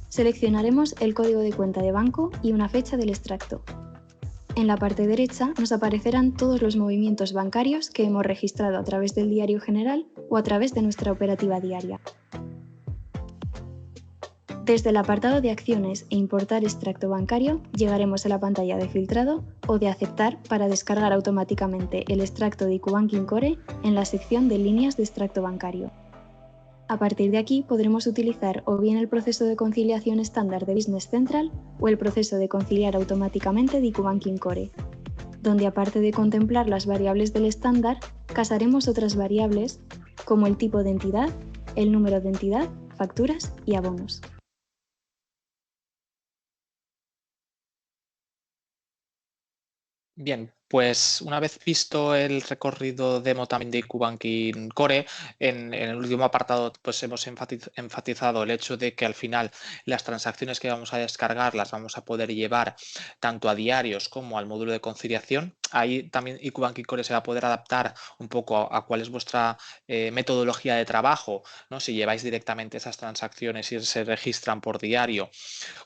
Seleccionaremos el código de cuenta de banco y una fecha del extracto. En la parte derecha nos aparecerán todos los movimientos bancarios que hemos registrado a través del diario general o a través de nuestra operativa diaria. Desde el apartado de acciones e importar extracto bancario, llegaremos a la pantalla de filtrado o de aceptar para descargar automáticamente el extracto de IQ Banking Core en la sección de líneas de extracto bancario. A partir de aquí podremos utilizar o bien el proceso de conciliación estándar de Business Central o el proceso de conciliar automáticamente de IQ Banking Core, donde aparte de contemplar las variables del estándar, casaremos otras variables como el tipo de entidad, el número de entidad, facturas y abonos. Bien, pues una vez visto el recorrido demo también de IQ Banking Core, en el último apartado pues hemos enfatizado el hecho de que al final las transacciones que vamos a descargar las vamos a poder llevar tanto a diarios como al módulo de conciliación. Ahí también IQ Banking Core se va a poder adaptar un poco a cuál es vuestra metodología de trabajo, ¿no? Si lleváis directamente esas transacciones y se registran por diario,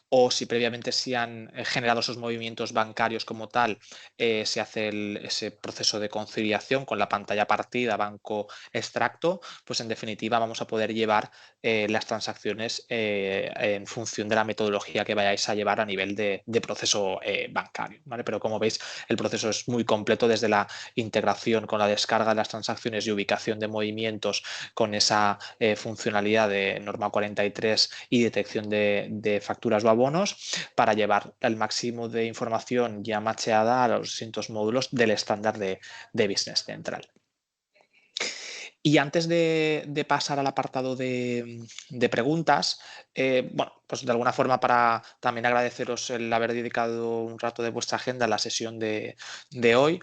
o si previamente se han generado esos movimientos bancarios como tal, se hace ese proceso de conciliación con la pantalla partida, banco extracto, pues en definitiva vamos a poder llevar las transacciones en función de la metodología que vayáis a llevar a nivel de proceso bancario, ¿vale? Pero como veis, el proceso es muy completo desde la integración con la descarga de las transacciones y ubicación de movimientos con esa funcionalidad de norma 43 y detección de facturas o abonos para llevar el máximo de información ya macheada a los distintos módulos del estándar de Business Central. Y antes de pasar al apartado de preguntas, bueno, pues de alguna forma para también agradeceros el haber dedicado un rato de vuestra agenda a la sesión de hoy.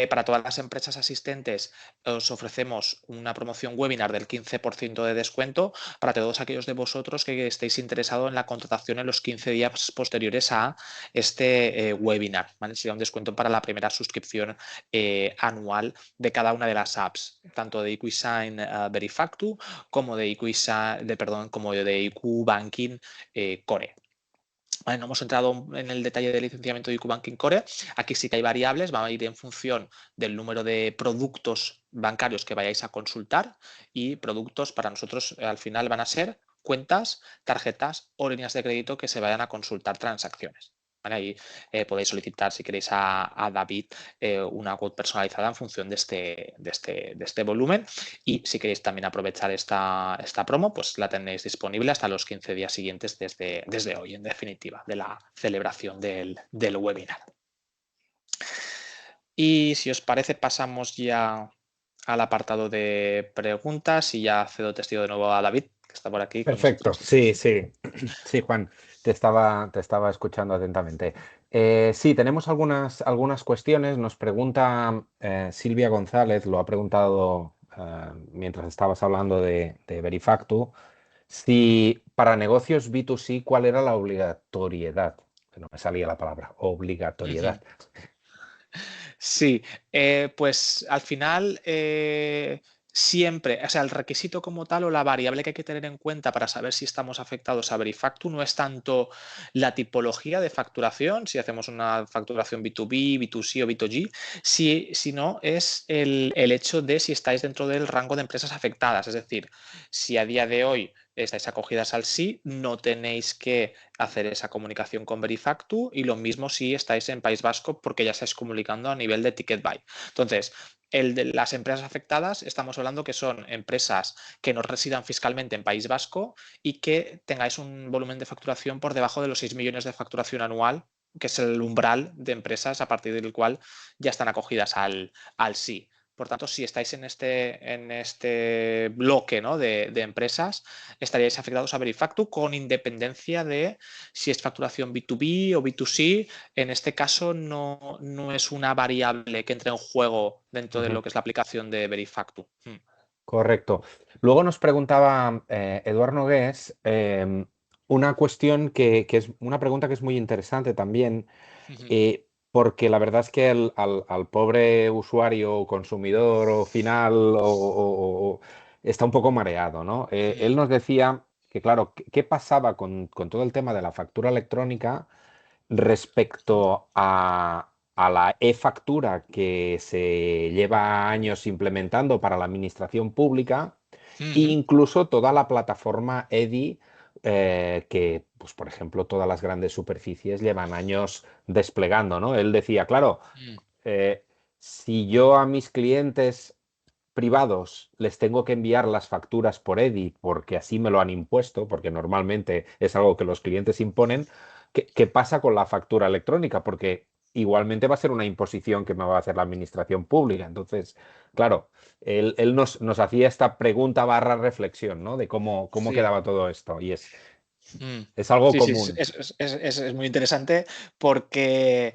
Para todas las empresas asistentes os ofrecemos una promoción webinar del 15% de descuento para todos aquellos de vosotros que estéis interesados en la contratación en los 15 días posteriores a este webinar, ¿vale? Será un descuento para la primera suscripción anual de cada una de las apps, tanto de IQSign Verifactu como de IQ Banking Core. Vale, no hemos entrado en el detalle del licenciamiento de IQ Banking Core. Aquí sí que hay variables, va a ir en función del número de productos bancarios que vayáis a consultar, y productos para nosotros al final van a ser cuentas, tarjetas o líneas de crédito que se vayan a consultar transacciones. ¿Vale? Ahí podéis solicitar, si queréis, a David una quote personalizada en función de este volumen, y si queréis también aprovechar esta promo, pues la tenéis disponible hasta los 15 días siguientes desde hoy, en definitiva, de la celebración del webinar. Y si os parece, pasamos ya al apartado de preguntas y ya cedo testigo de nuevo a David, que está por aquí. Perfecto, sí, Juan, te estaba escuchando atentamente. Sí, tenemos algunas cuestiones. Nos pregunta Silvia González, lo ha preguntado mientras estabas hablando de Verifactu, si para negocios B2C, ¿cuál era la obligatoriedad? No me salía la palabra, obligatoriedad. Sí, pues al final siempre, o sea, el requisito como tal o la variable que hay que tener en cuenta para saber si estamos afectados a Verifactu no es tanto la tipología de facturación, si hacemos una facturación B2B, B2C o B2G, sino es el hecho de si estáis dentro del rango de empresas afectadas. Es decir, si a día de hoy estáis acogidas al SI, no tenéis que hacer esa comunicación con Verifactu, y lo mismo si estáis en País Vasco porque ya estáis comunicando a nivel de Ticket Buy. Entonces, El de las empresas afectadas, estamos hablando que son empresas que no residan fiscalmente en País Vasco y que tengáis un volumen de facturación por debajo de los 6 millones de facturación anual, que es el umbral de empresas a partir del cual ya están acogidas al sí. Por tanto, si estáis en este bloque, ¿no?, de empresas, estaríais afectados a Verifactu con independencia de si es facturación B2B o B2C. En este caso no es una variable que entre en juego dentro de lo que es la aplicación de Verifactu. Correcto. Luego nos preguntaba Eduard Nogués una cuestión que es una pregunta que es muy interesante también, porque la verdad es que al pobre usuario o consumidor o final está un poco mareado, ¿no? Él nos decía que, claro, ¿qué pasaba con todo el tema de la factura electrónica respecto a la e-factura que se lleva años implementando para la administración pública e incluso toda la plataforma EDI que, pues, por ejemplo, todas las grandes superficies llevan años desplegando, ¿no? Él decía, claro, si yo a mis clientes privados les tengo que enviar las facturas por EDI porque así me lo han impuesto, porque normalmente es algo que los clientes imponen, ¿qué pasa con la factura electrónica? Porque igualmente va a ser una imposición que me va a hacer la administración pública. Entonces, claro, él nos hacía esta pregunta / reflexión, ¿no? De cómo Sí. quedaba todo esto. Y es algo Sí, común. es muy interesante porque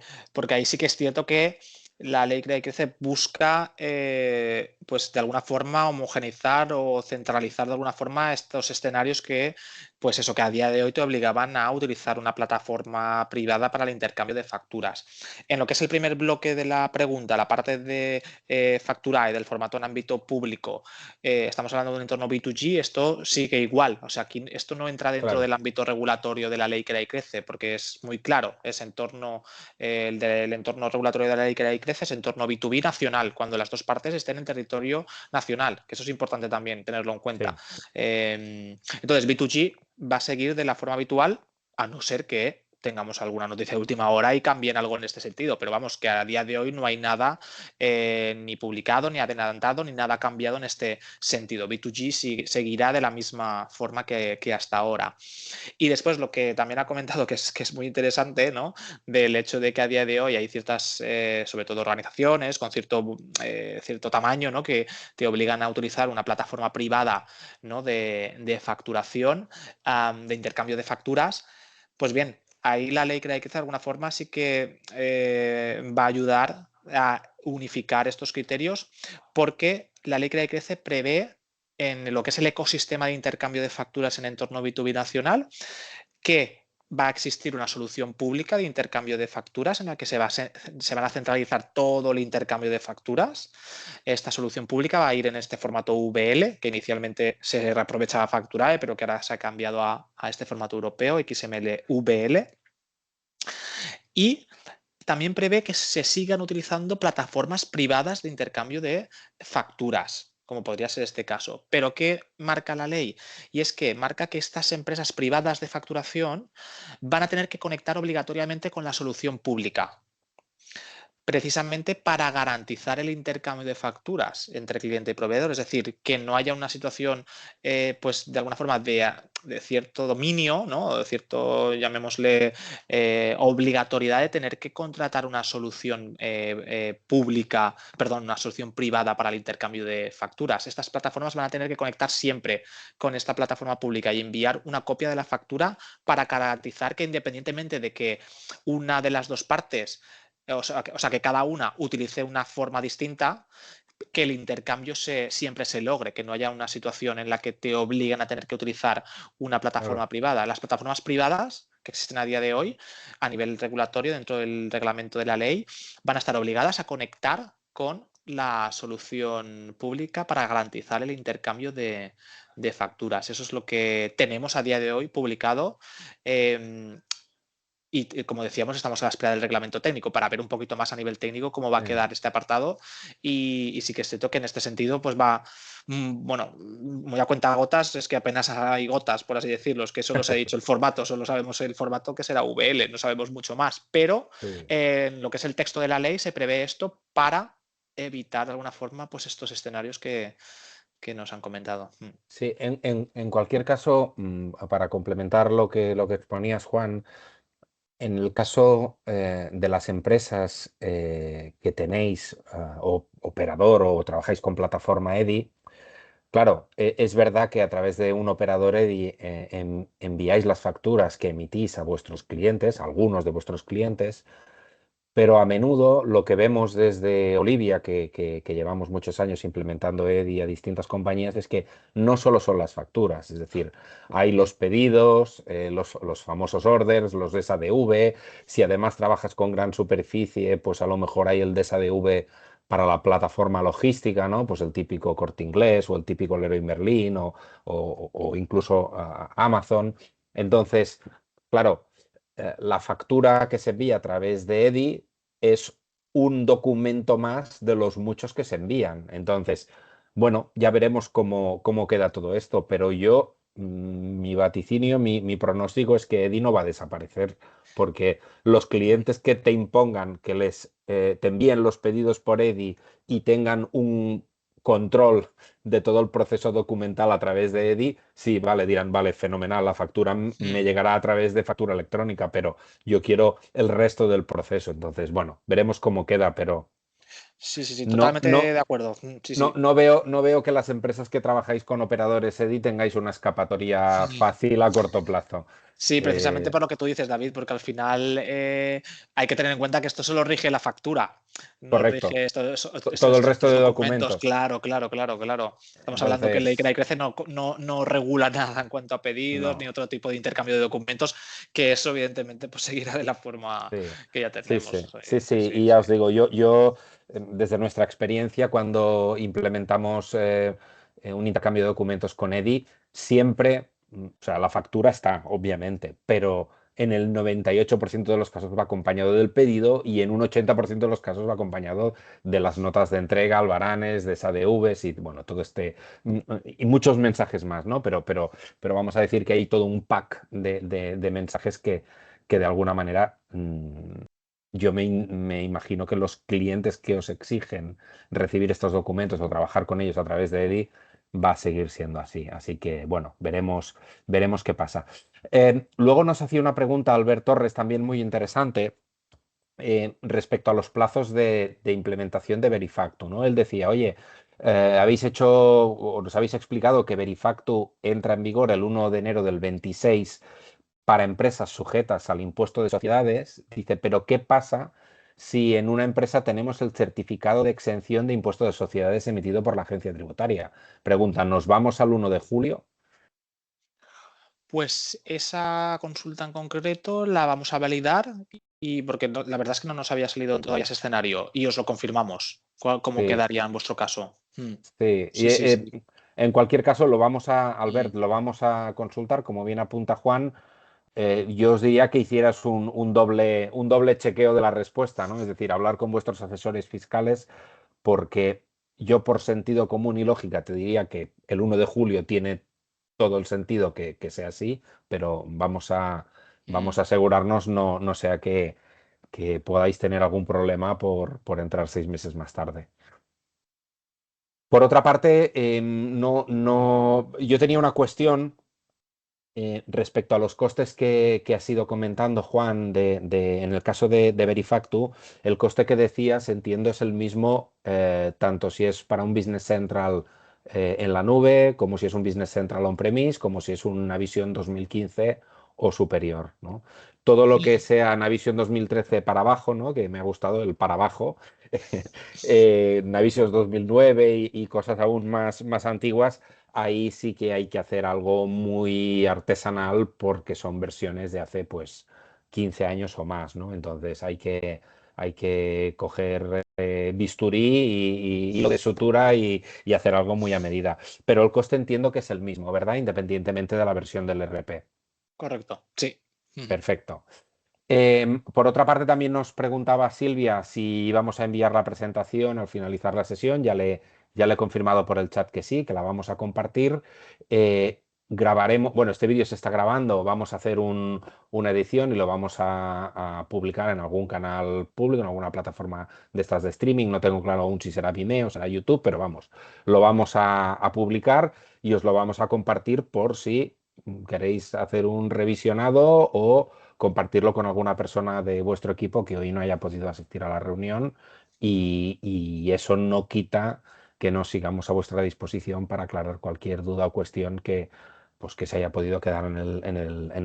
ahí sí que es cierto que la ley Crea y Crece busca, pues de alguna forma homogeneizar o centralizar de alguna forma estos escenarios que, pues eso, que a día de hoy te obligaban a utilizar una plataforma privada para el intercambio de facturas. En lo que es el primer bloque de la pregunta, la parte de factura y del formato en ámbito público, estamos hablando de un entorno B2G, esto sigue igual. O sea, aquí esto no entra dentro Claro, del ámbito regulatorio de la ley Crea y Crece, porque es muy claro, es entorno, el del entorno regulatorio de la ley Crea y Crece es entorno B2B nacional, cuando las dos partes estén en territorio nacional, que eso es importante también tenerlo en cuenta. sí. Entonces, B2G va a seguir de la forma habitual, a no ser que tengamos alguna noticia de última hora y cambien algo en este sentido. Pero vamos, que a día de hoy no hay nada ni publicado, ni adelantado, ni nada cambiado en este sentido. B2G seguirá de la misma forma que hasta ahora. Y después lo que también ha comentado, que es muy interesante, ¿no?, del hecho de que a día de hoy hay ciertas, sobre todo organizaciones con cierto tamaño, ¿no?, que te obligan a utilizar una plataforma privada, ¿no?, de facturación, de intercambio de facturas. Pues bien, ahí la ley Crea y Crece de alguna forma sí que va a ayudar a unificar estos criterios, porque la ley Crea y Crece prevé en lo que es el ecosistema de intercambio de facturas en entorno B2B nacional que va a existir una solución pública de intercambio de facturas en la que se van a centralizar todo el intercambio de facturas. Esta solución pública va a ir en este formato VL, que inicialmente se reaprovechaba Facturae, pero que ahora se ha cambiado a este formato europeo, XML VL. Y también prevé que se sigan utilizando plataformas privadas de intercambio de facturas, como podría ser este caso. Pero ¿qué marca la ley? Y es que marca que estas empresas privadas de facturación van a tener que conectar obligatoriamente con la solución pública, precisamente para garantizar el intercambio de facturas entre cliente y proveedor, es decir, que no haya una situación, pues de alguna forma de cierto dominio, ¿no?, de cierto, llamémosle, obligatoriedad de tener que contratar una solución pública, perdón, una solución privada para el intercambio de facturas. Estas plataformas van a tener que conectar siempre con esta plataforma pública y enviar una copia de la factura para garantizar que, independientemente de que una de las dos partes, o sea, que cada una utilice una forma distinta, que el intercambio siempre se logre, que no haya una situación en la que te obliguen a tener que utilizar una plataforma Claro. privada. Las plataformas privadas que existen a día de hoy, a nivel regulatorio, dentro del reglamento de la ley, van a estar obligadas a conectar con la solución pública para garantizar el intercambio de facturas. Eso es lo que tenemos a día de hoy publicado. Y como decíamos, estamos a la espera del reglamento técnico para ver un poquito más a nivel técnico cómo va a quedar este apartado. Y sí que es cierto que en este sentido, pues va, bueno, muy a cuenta gotas, es que apenas hay gotas, por así decirlo, es que solo se ha dicho el formato, solo sabemos el formato que será VL, no sabemos mucho más. Pero Sí. en lo que es el texto de la ley se prevé esto para evitar de alguna forma pues estos escenarios que nos han comentado. Sí, en cualquier caso, para complementar lo que exponías, Juan, en el caso de las empresas que tenéis operador o trabajáis con plataforma EDI, claro, es verdad que a través de un operador EDI enviáis las facturas que emitís a vuestros clientes, a algunos de vuestros clientes, pero a menudo lo que vemos desde Olivia, que llevamos muchos años implementando EDI a distintas compañías, es que no solo son las facturas, es decir, hay los pedidos, los famosos orders, los DSADV. Si además trabajas con gran superficie, pues a lo mejor hay el DSADV para la plataforma logística, ¿no? Pues el típico Corte Inglés o el típico Leroy Merlin o incluso Amazon. Entonces, claro, la factura que se envía a través de EDI es un documento más de los muchos que se envían. Entonces, bueno, ya veremos cómo queda todo esto, pero yo, mi vaticinio, mi pronóstico es que EDI no va a desaparecer, porque los clientes que te impongan que te envíen los pedidos por EDI y tengan un control de todo el proceso documental a través de EDI, sí, vale, dirán, vale, fenomenal, la factura me llegará a través de factura electrónica, pero yo quiero el resto del proceso. Entonces, bueno, veremos cómo queda, pero Sí, sí, sí, no, totalmente no, de acuerdo. Sí, no, sí. no veo que las empresas que trabajáis con operadores EDI tengáis una escapatoria fácil a corto plazo. Sí, precisamente Eh, por lo que tú dices, David, porque al final hay que tener en cuenta que esto solo rige la factura, no correcto. rige Todo el resto estos de documentos. documentos. Claro, claro, claro, claro. Estamos hablando que el Ley Entonces, Crea y Crece no regula nada en cuanto a pedidos ni no. otro tipo de intercambio de documentos, que eso evidentemente pues seguirá de la forma Sí, que ya sí, sí, tenemos. sí, Sí, sí. sí, Y ya sí. os digo, yo desde nuestra experiencia, cuando implementamos un intercambio de documentos con EDI, siempre, o sea, la factura está, obviamente, pero en el 98% de los casos va acompañado del pedido y en un 80% de los casos va acompañado de las notas de entrega, albaranes, de SADVs y, bueno, todo y muchos mensajes más, ¿no? Pero vamos a decir que hay todo un pack de mensajes que de alguna manera yo me imagino que los clientes que os exigen recibir estos documentos o trabajar con ellos a través de EDI va a seguir siendo así. Así que, bueno, veremos qué pasa. Luego nos hacía una pregunta Albert Torres también muy interesante respecto a los plazos de implementación de Verifactu, ¿no? Él decía, oye, habéis hecho o nos habéis explicado que Verifactu entra en vigor el 1 de enero del 26 para empresas sujetas al impuesto de sociedades. Dice, pero ¿qué pasa si en una empresa tenemos el certificado de exención de impuesto de sociedades emitido por la agencia tributaria? Pregunta, ¿nos vamos al 1 de julio? Pues esa consulta en concreto la vamos a validar y porque la verdad es que no nos había salido todavía ese escenario y os lo confirmamos. ¿Cómo Sí, quedaría en vuestro caso? sí. Y, Sí, sí, sí. en cualquier caso, Mm. Albert, lo vamos a consultar, como bien apunta Juan. Yo os diría que hicieras un doble chequeo de la respuesta, ¿no? Es decir, hablar con vuestros asesores fiscales, porque yo por sentido común y lógica te diría que el 1 de julio tiene todo el sentido que sea así, pero vamos a asegurarnos no sea que podáis tener algún problema por entrar 6 meses más tarde. Por otra parte, yo tenía una cuestión respecto a los costes que has ido comentando, Juan, en el caso de Verifactu, el coste que decías, entiendo, es el mismo tanto si es para un Business Central en la nube, como si es un Business Central on-premise, como si es un Navision 2015 o superior, ¿no? Todo lo que sea Navision 2013 para abajo, ¿no? Que me ha gustado el para abajo, Navision 2009 y cosas aún más antiguas, ahí sí que hay que hacer algo muy artesanal porque son versiones de hace pues 15 años o más, ¿no? Entonces hay que coger bisturí y hilo de sutura y hacer algo muy a medida. Pero el coste entiendo que es el mismo, ¿verdad? Independientemente de la versión del RP. Correcto, sí. Perfecto. Por otra parte, también nos preguntaba Silvia si íbamos a enviar la presentación al finalizar la sesión. Ya le he confirmado por el chat que sí, que la vamos a compartir. grabaremos, bueno, este vídeo se está grabando, vamos a hacer una edición y lo vamos a publicar en algún canal público, en alguna plataforma de estas de streaming. No tengo claro aún si será Vimeo, será YouTube, pero vamos, lo vamos a publicar y os lo vamos a compartir por si queréis hacer un revisionado o compartirlo con alguna persona de vuestro equipo que hoy no haya podido asistir a la reunión y eso no quita que nos sigamos a vuestra disposición para aclarar cualquier duda o cuestión que se haya podido quedar en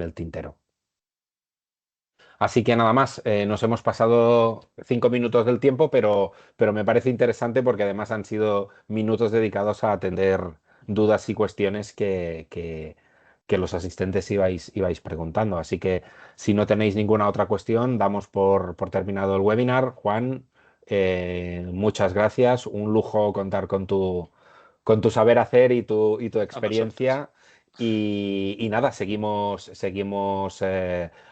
el tintero. Así que nada más, nos hemos pasado 5 minutos del tiempo, pero me parece interesante porque además han sido minutos dedicados a atender dudas y cuestiones que los asistentes ibais preguntando. Así que si no tenéis ninguna otra cuestión, damos por terminado el webinar. Juan, muchas gracias. Un lujo contar con tu saber hacer y tu A vosotros. experiencia. Y nada, seguimos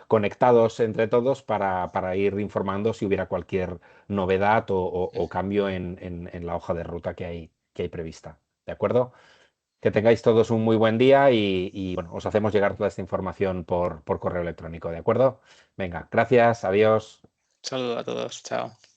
conectados entre todos para ir informando si hubiera cualquier novedad o cambio en la hoja de ruta que hay prevista. ¿De acuerdo? Que tengáis todos un muy buen día y, bueno, os hacemos llegar toda esta información por correo electrónico. ¿De acuerdo? Venga, gracias, adiós. Saludos a todos. Chao.